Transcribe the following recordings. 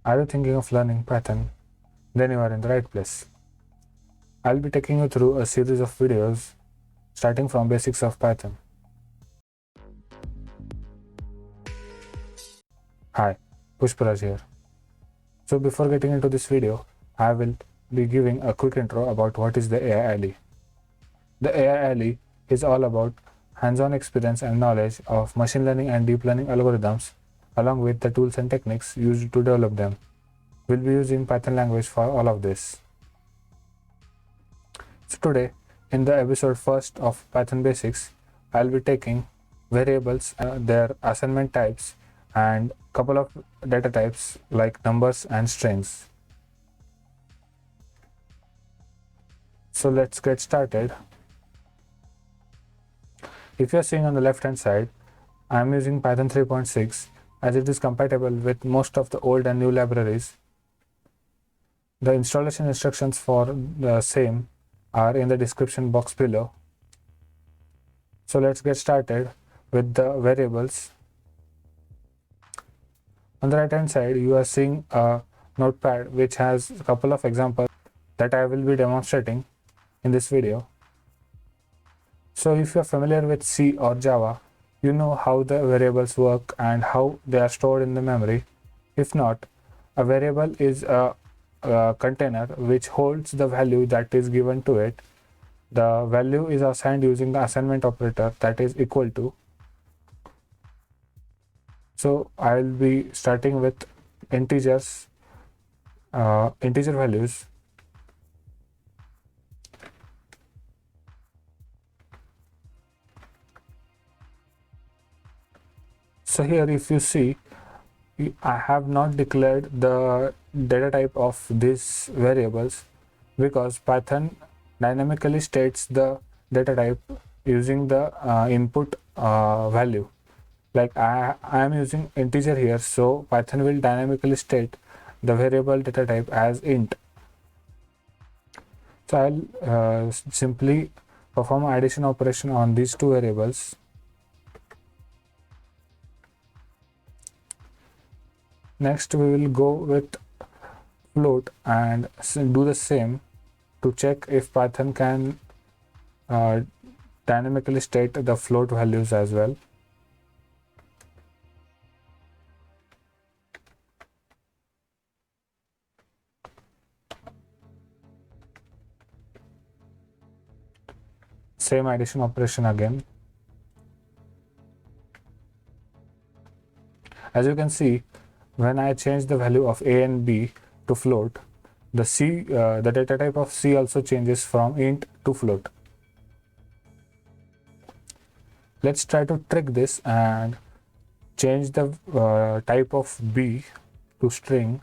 Are you thinking of learning Python? Then you are in the right place. I'll be taking you through a series of videos starting from basics of Python. Hi, Pushparaj here. So before getting into this video, I will be giving a quick intro about what is the AI Ally. The AI Ally is all about hands-on experience and knowledge of machine learning and deep learning algorithms along with the tools and techniques used to develop them. We'll be using Python language for all of this. So today, in the episode first of Python Basics, I'll be taking variables, their assignment types, and couple of data types like numbers and strings. So let's get started. If you're seeing on the left hand side, I'm using Python 3.6 as it is compatible with most of the old and new libraries. The installation instructions for the same are in the description box below. So let's get started with the variables. On the right hand side, you are seeing a notepad which has a couple of examples that I will be demonstrating in this video. So if you are familiar with C or Java, you know how the variables work and how they are stored in the memory. If not, a variable is a container which holds the value that is given to it. The value is assigned using the assignment operator, that is equal to. So I'll be starting with integers, integer values. So here if you see, I have not declared the data type of these variables because Python dynamically states the data type using the input value. Like I am using integer here, so Python will dynamically state the variable data type as int. So I'll simply perform addition operation on these two variables. Next we will go with float and do the same to check if Python can dynamically state the float values as well. Same addition operation again. As you can see, when I change the value of a and b to float, the data type of C also changes from int to float. Let's try to trick this and change the type of b to string.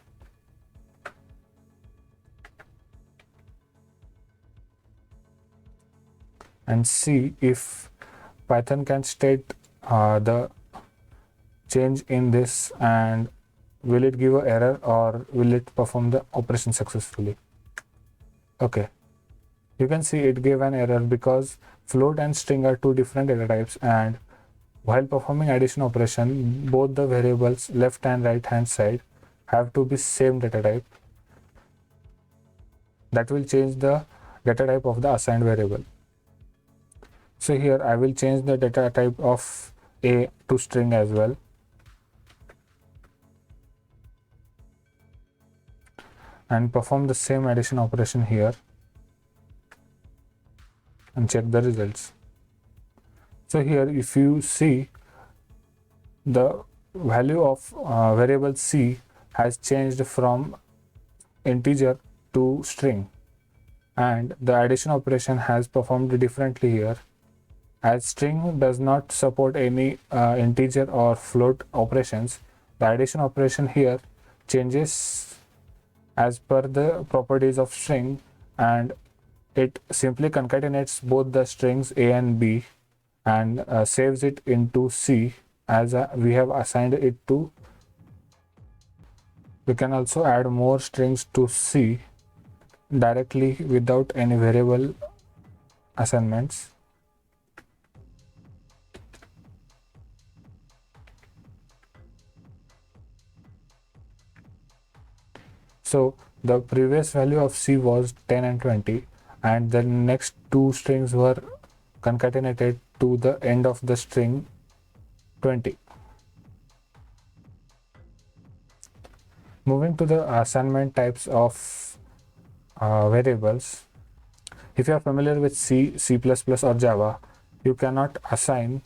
And see if Python can state the change in this and will it give an error or will it perform the operation successfully. Okay, you can see it gave an error because float and string are two different data types, and while performing addition operation, both the variables left and right hand side have to be same data type. That will change the data type of the assigned variable. So here I will change the data type of a to string as well. And perform the same addition operation here and check the results. So here if you see, the value of variable C has changed from integer to string, and the addition operation has performed differently here. As string does not support any integer or float operations, the addition operation here changes as per the properties of string, and it simply concatenates both the strings a and b and saves it into C as we have assigned it to. We can also add more strings to C directly without any variable assignments. So the previous value of C was 10 and 20, and the next two strings were concatenated to the end of the string 20. Moving to the assignment types of variables. If you are familiar with C, C++ or Java, you cannot assign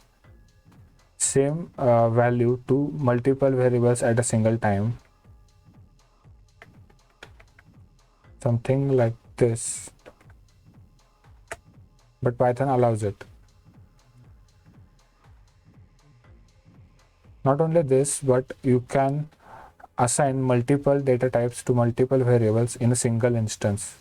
same value to multiple variables at a single time. Something like this, but Python allows it. Not only this, but you can assign multiple data types to multiple variables in a single instance.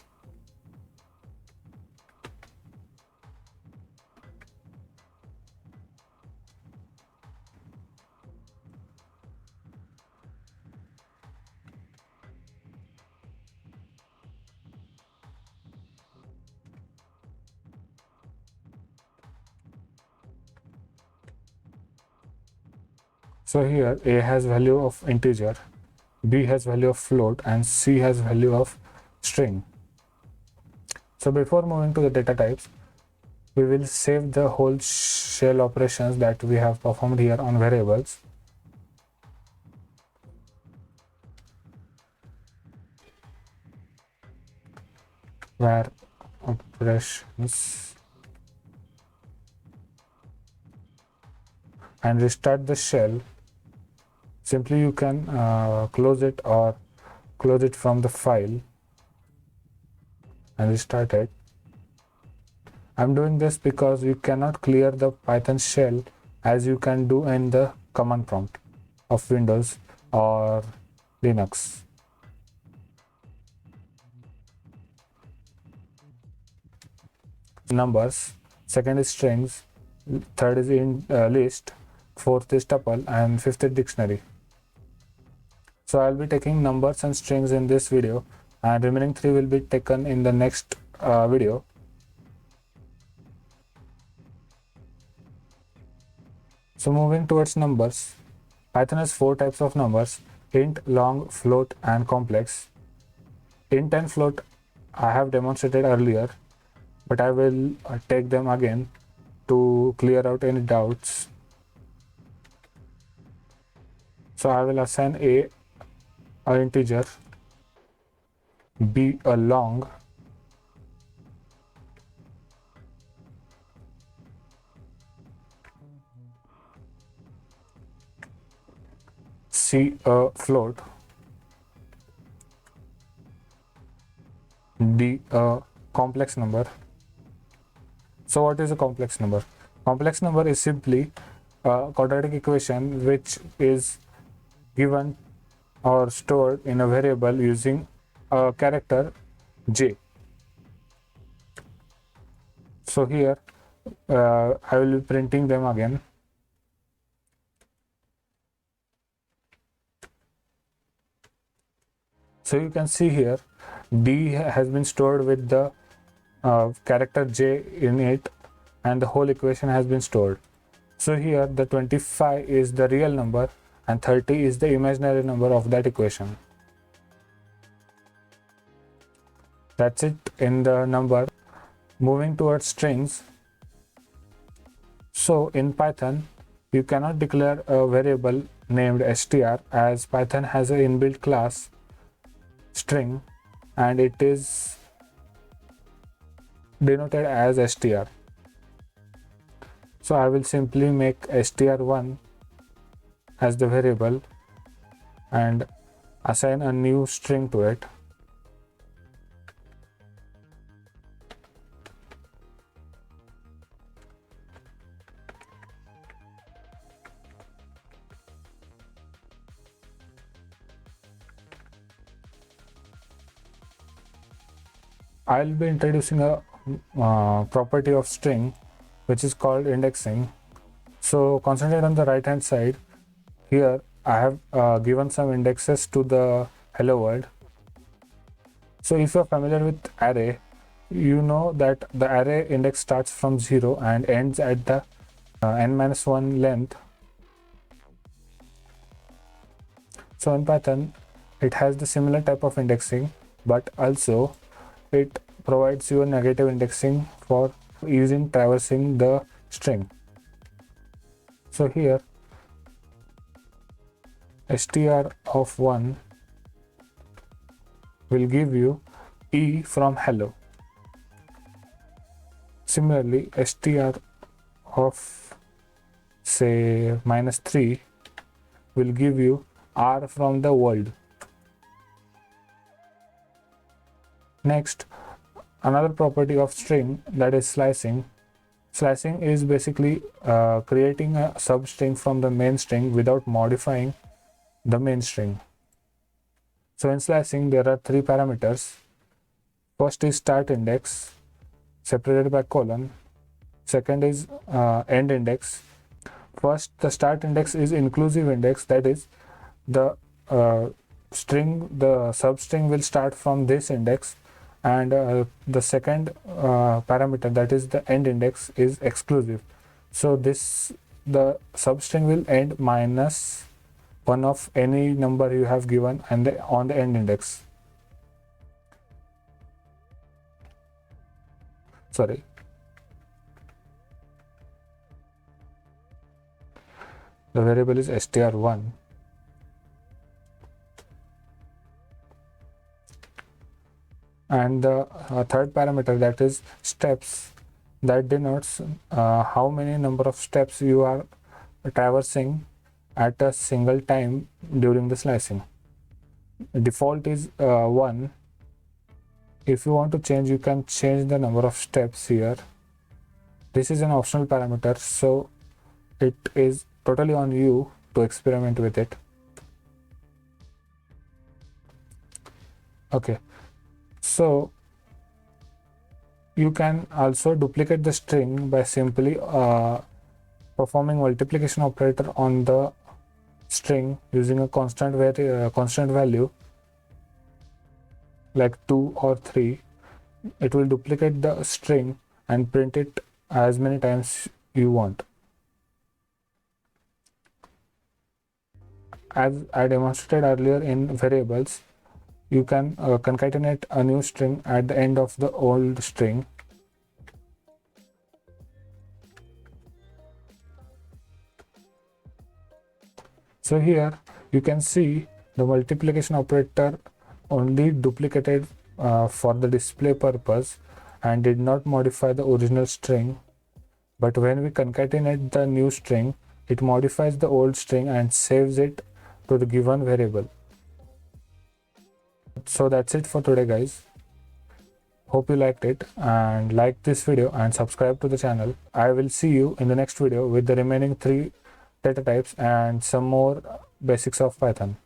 So here A has value of integer, B has value of float, and C has value of string. So before moving to the data types, we will save the whole shell operations that we have performed here on variables. Where operations and restart the shell. Simply you can close it or close it from the file and restart it. I'm doing this because you cannot clear the Python shell as you can do in the command prompt of Windows or Linux. Numbers, second is strings, third is list, fourth is tuple, and fifth is dictionary. So I'll be taking numbers and strings in this video, and remaining three will be taken in the next video. So moving towards numbers, Python has four types of numbers: int, long, float, and complex. Int and float I have demonstrated earlier, but I will take them again to clear out any doubts. So I will assign A integer, B a long, C a float, D a complex number. So what is a complex number? Complex number is simply a quadratic equation which is given or stored in a variable using a character j. So here I will be printing them again. So you can see here D has been stored with the character j in it, and the whole equation has been stored. So here the 25 is the real number and 30 is the imaginary number of that equation. That's it in the number. Moving towards strings. So in Python, you cannot declare a variable named str, as Python has an inbuilt class string and it is denoted as str. So I will simply make str1 as the variable and assign a new string to it. I'll be introducing a property of string which is called indexing. So concentrate on the right hand side. Here I have given some indexes to the hello world. So if you're familiar with array, you know that the array index starts from 0 and ends at the n-1 length. So in Python, it has the similar type of indexing, but also it provides you a negative indexing for ease in traversing the string. So here str of 1 will give you E from hello. Similarly, str of say -3 will give you R from the world. Next, another property of string, that is slicing. Slicing is basically creating a substring from the main string without modifying the main string. So in slicing there are three parameters. First is start index separated by colon. Second is end index. First, the start index is inclusive index, that is the string, the substring will start from this index, and the second parameter, that is the end index, is exclusive. So this, the substring will end minus one of any number you have given and on the end index. Sorry. The variable is str1. And the third parameter, that is steps, that denotes how many number of steps you are traversing at a single time during the slicing. Default is 1. If you want to change, you can change the number of steps here. This is an optional parameter, so it is totally on you to experiment with it. Okay, so you can also duplicate the string by simply performing multiplication operator on the string using a constant value like 2 or 3. It will duplicate the string and print it as many times you want. As I demonstrated earlier in variables, you can concatenate a new string at the end of the old string. So here you can see the multiplication operator only duplicated for the display purpose and did not modify the original string. But when we concatenate the new string, it modifies the old string and saves it to the given variable. So that's it for today, guys. Hope you liked it, and like this video and subscribe to the channel. I will see you in the next video with the remaining 3 data types and some more basics of Python.